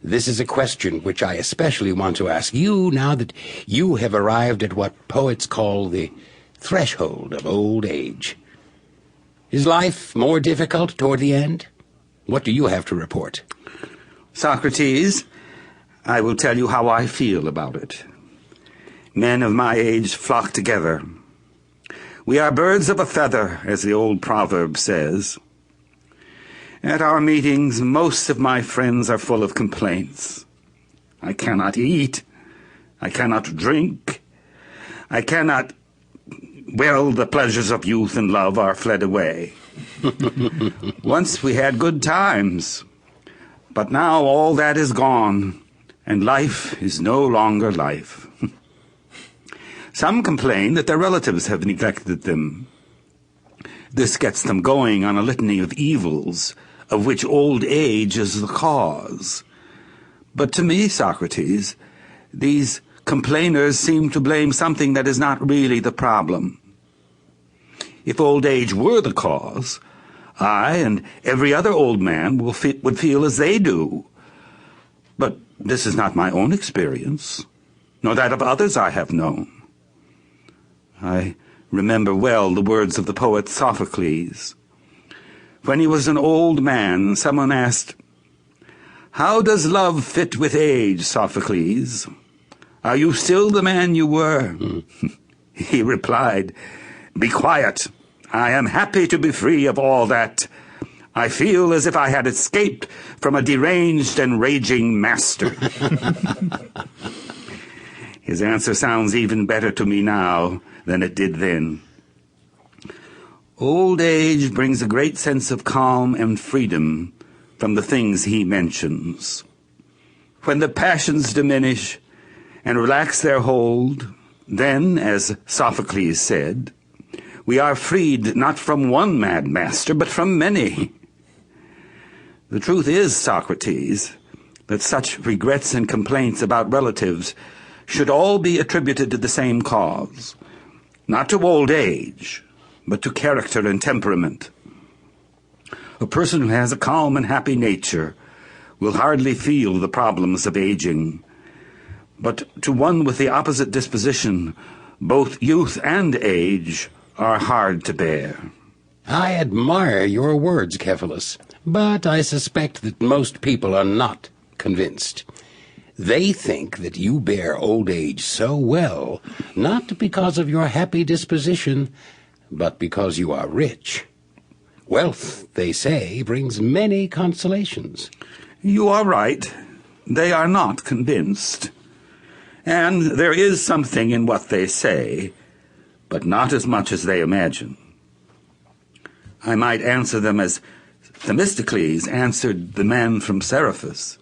This is a question which I especially want to ask you now that you have arrived at what poets call the threshold of old age. Is life more difficult toward the end? What do you have to report? Socrates, I will tell you how I feel about it. Men of my age flock together. We are birds of a feather, as the old proverb says. At our meetings, most of my friends are full of complaints. I cannot eat. I cannot drink. I cannot... Well, the pleasures of youth and love are fled away. Once we had good times, but now all that is gone, and life is no longer life. Some complain that their relatives have neglected them. This gets them going on a litany of evils, of which old age is the cause. But to me, Socrates, these complainers seem to blame something that is not really the problem. If old age were the cause, I and every other old man would feel as they do. But this is not my own experience, nor that of others I have known. I remember well the words of the poet Sophocles. When he was an old man, someone asked, "How does love fit with age, Sophocles? Are you still the man you were?" He replied, "Be quiet. I am happy to be free of all that. I feel as if I had escaped from a deranged and raging master." His answer sounds even better to me now than it did then. Old age brings a great sense of calm and freedom from the things he mentions. When the passions diminish and relax their hold, then, as Sophocles said, we are freed not from one mad master, but from many. The truth is, Socrates, that such regrets and complaints about relatives should all be attributed to the same cause, not to old age, but to character and temperament. A person who has a calm and happy nature will hardly feel the problems of aging, but to one with the opposite disposition, both youth and age are hard to bear. I admire your words, Cephalus, but I suspect that most people are not convinced. They think that you bear old age so well, not because of your happy disposition, but because you are rich. Wealth, they say, brings many consolations. You are right. They are not convinced. And there is something in what they say, but not as much as they imagine. I might answer them as Themistocles answered the man from Seriphus,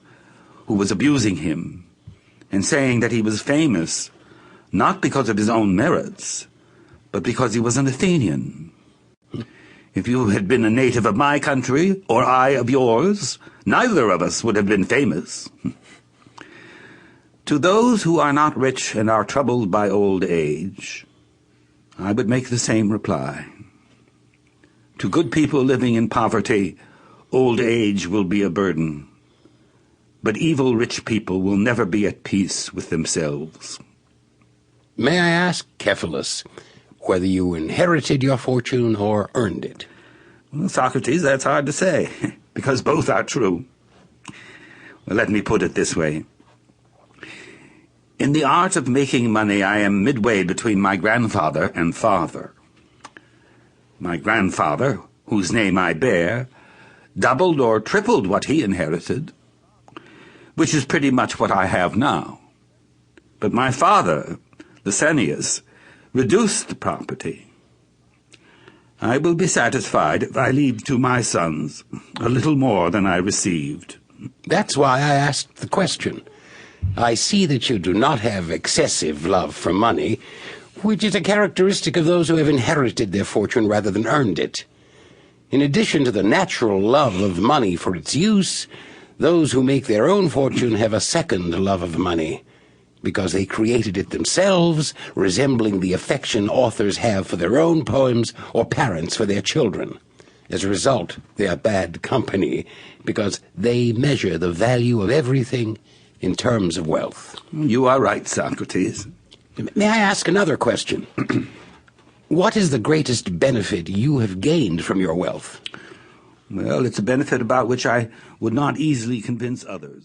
who was abusing him, and saying that he was famous, not because of his own merits, but because he was an Athenian. If you had been a native of my country, or I of yours, neither of us would have been famous. To those who are not rich and are troubled by old age, I would make the same reply. To good people living in poverty, old age will be a burden, but evil rich people will never be at peace with themselves. May I ask, Cephalus, whether you inherited your fortune or earned it? Well, Socrates, that's hard to say, because both are true. Well, let me put it this way. In the art of making money, I am midway between my grandfather and father. My grandfather, whose name I bear, doubled or tripled what he inherited, which is pretty much what I have now. But my father, Licinius, reduced the property. I will be satisfied if I leave to my sons a little more than I received. That's why I asked the question. I see that you do not have excessive love for money, which is a characteristic of those who have inherited their fortune rather than earned it. In addition to the natural love of money for its use, those who make their own fortune have a second love of money, because they created it themselves, resembling the affection authors have for their own poems or parents for their children. As a result, they are bad company, because they measure the value of everything in terms of wealth. You are right, Socrates. May I ask another question? What is the greatest benefit you have gained from your wealth? Well, it's a benefit about which I would not easily convince others.